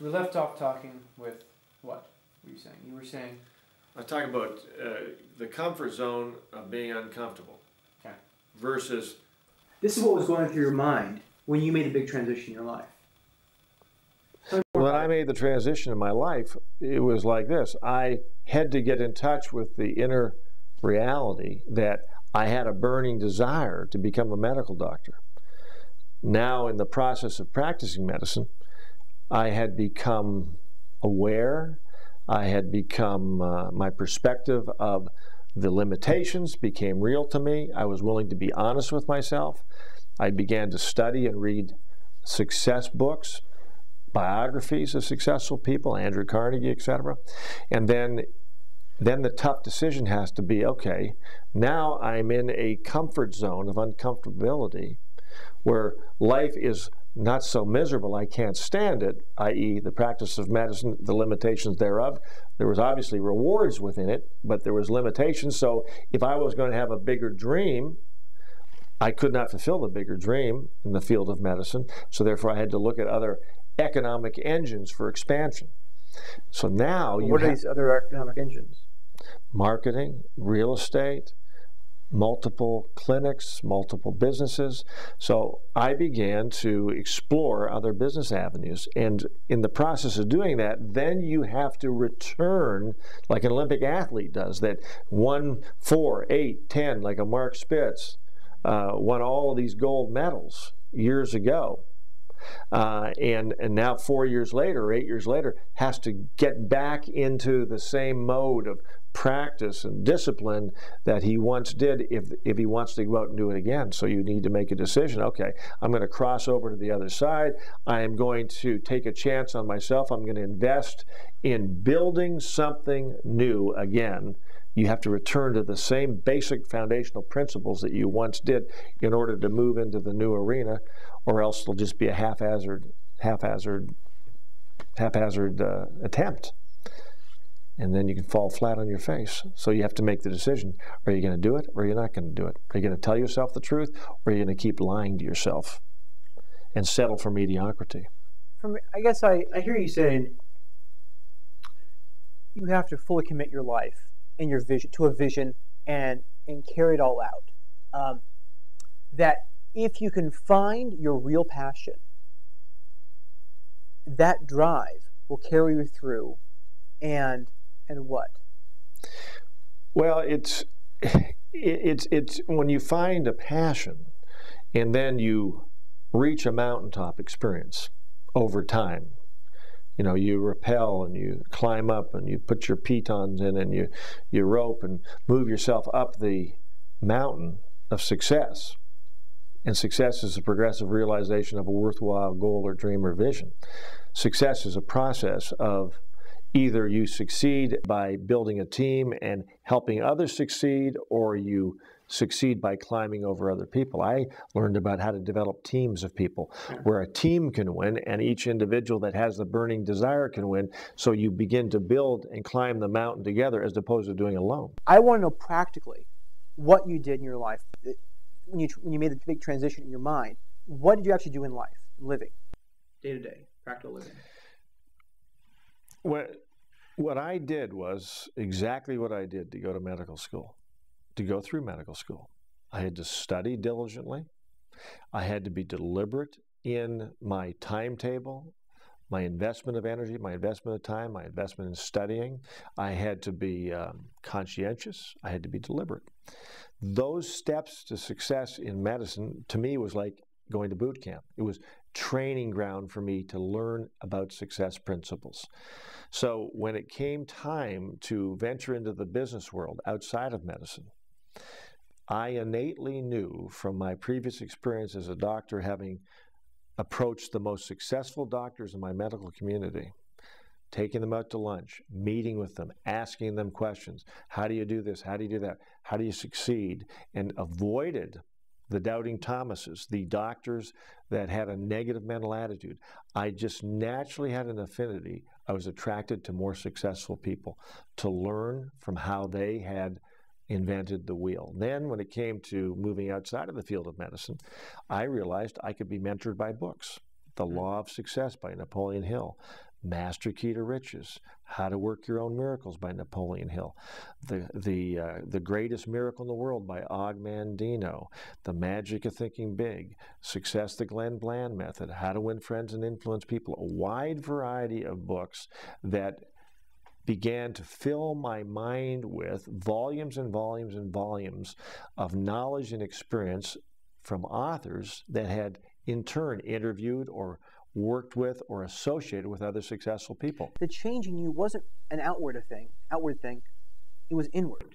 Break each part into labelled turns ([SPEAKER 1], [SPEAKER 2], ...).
[SPEAKER 1] We left off talking with what were you saying? You were saying
[SPEAKER 2] I'm talking about the comfort zone of being uncomfortable.
[SPEAKER 1] Okay.
[SPEAKER 2] Versus.
[SPEAKER 1] This is what was going through your mind when you made a big transition in your life.
[SPEAKER 3] When I made the transition in my life, it was like this. I had to get in touch with the inner reality that I had a burning desire to become a medical doctor. Now, in the process of practicing medicine, I had become aware. I had become, my perspective of the limitations became real to me. I was willing to be honest with myself. I began to study and read success books, biographies of successful people, Andrew Carnegie, etc. And then the tough decision has to be, okay, now I'm in a comfort zone of uncomfortability where life is not so miserable I can't stand it, i.e. the practice of medicine, the limitations thereof. There was obviously rewards within it, but there was limitations. So if I was going to have a bigger dream, I could not fulfill the bigger dream in the field of medicine. So therefore I had to look at other economic engines for expansion. So now you
[SPEAKER 1] what are these other economic engines?
[SPEAKER 3] Marketing, real estate, multiple clinics, multiple businesses. So I began to explore other business avenues. And in the process of doing that, then you have to return like an Olympic athlete does, that 1, 4, 8, 10, like a Mark Spitz, won all of these gold medals years ago. And now 4 years later, or 8 years later, has to get back into the same mode of practice and discipline that he once did if he wants to go out and do it again. So you need to make a decision. Okay, I'm going to cross over to the other side. I am going to take a chance on myself. I'm going to invest in building something new again. You have to return to the same basic foundational principles that you once did in order to move into the new arena, or else it'll just be a haphazard attempt. And then you can fall flat on your face. So you have to make the decision. Are you going to do it, or are you not going to do it? Are you going to tell yourself the truth, or are you going to keep lying to yourself and settle for mediocrity?
[SPEAKER 1] I guess I hear you saying you have to fully commit your life and your vision to a vision and carry it all out. That if you can find your real passion, that drive will carry you through. And what?
[SPEAKER 3] Well, it's when you find a passion and then you reach a mountaintop experience over time. You know, you rappel and you climb up and you put your pitons in and you rope and move yourself up the mountain of success. And success is a progressive realization of a worthwhile goal or dream or vision. Success is a process of either you succeed by building a team and helping others succeed, or you succeed by climbing over other people. I learned about how to develop teams of people where a team can win and each individual that has the burning desire can win. So you begin to build and climb the mountain together as opposed to doing it alone.
[SPEAKER 1] I want to know practically what you did in your life when you made the big transition in your mind. What did you actually do in life, living, day to day, practical living?
[SPEAKER 3] What I did was exactly what I did to go to medical school, to go through medical school. I had to study diligently. I had to be deliberate in my timetable, my investment of energy, my investment of time, my investment in studying. I had to be conscientious. I had to be deliberate. Those steps to success in medicine, to me, was like going to boot camp. It was training ground for me to learn about success principles. So when it came time to venture into the business world outside of medicine, I innately knew from my previous experience as a doctor, having approached the most successful doctors in my medical community, taking them out to lunch, meeting with them, asking them questions. How do you do this? How do you do that? How do you succeed? And avoided the doubting Thomases, the doctors that had a negative mental attitude. I just naturally had an affinity. I was attracted to more successful people to learn from how they had invented the wheel. Then when it came to moving outside of the field of medicine, I realized I could be mentored by books. The Law of Success by Napoleon Hill, Master Key to Riches, How to Work Your Own Miracles by Napoleon Hill, The Greatest Miracle in the World by Og Mandino, The Magic of Thinking Big, Success the Glenn Bland Method, How to Win Friends and Influence People, a wide variety of books that began to fill my mind with volumes and volumes and volumes of knowledge and experience from authors that had in turn interviewed or worked with or associated with other successful people.
[SPEAKER 1] The change in you wasn't an outward thing, it was inward.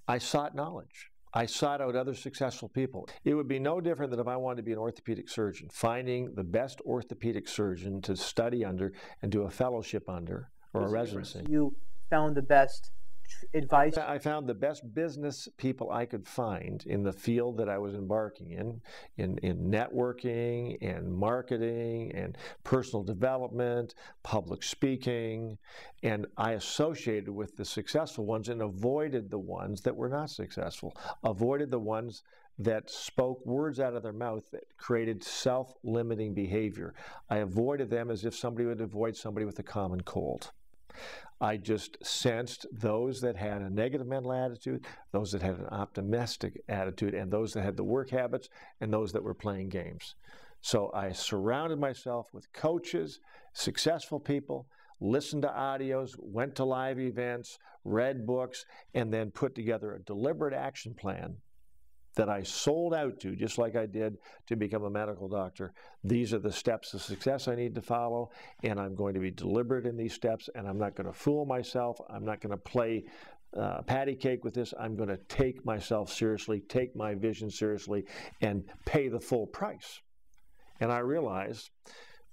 [SPEAKER 3] I sought knowledge. I sought out other successful people. It would be no different than if I wanted to be an orthopedic surgeon, finding the best orthopedic surgeon to study under and do a fellowship under or a residency.
[SPEAKER 1] You found the best advice.
[SPEAKER 3] I found the best business people I could find in the field that I was embarking in networking and marketing and personal development, public speaking, and I associated with the successful ones and avoided the ones that were not successful, avoided the ones that spoke words out of their mouth that created self-limiting behavior. I avoided them as if somebody would avoid somebody with a common cold. I just sensed those that had a negative mental attitude, those that had an optimistic attitude, and those that had the work habits, and those that were playing games. So I surrounded myself with coaches, successful people, listened to audios, went to live events, read books, and then put together a deliberate action plan that I sold out to, just like I did to become a medical doctor. These are the steps of success I need to follow, and I'm going to be deliberate in these steps, and I'm not going to fool myself. I'm not going to play patty cake with this. I'm going to take myself seriously, take my vision seriously, and pay the full price. And I realized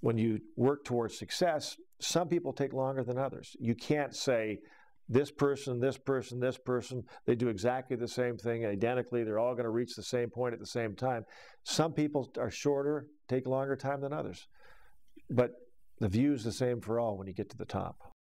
[SPEAKER 3] when you work towards success, some people take longer than others. You can't say, this person, this person, this person, they do exactly the same thing identically. They're all going to reach the same point at the same time. Some people are shorter, take longer time than others. But the view is the same for all when you get to the top.